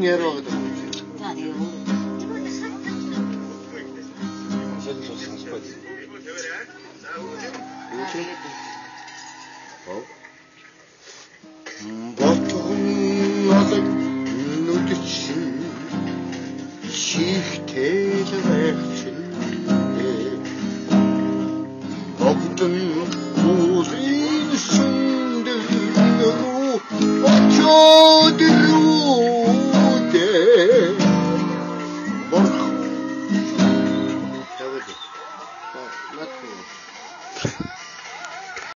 яаруу гэдэг юм чи. За тэгээ өөр. Зөв сонсгоо. Ботгон алаг нүдчин чихтэл байхчин Богдон уусын сүндэл нөгөө очоод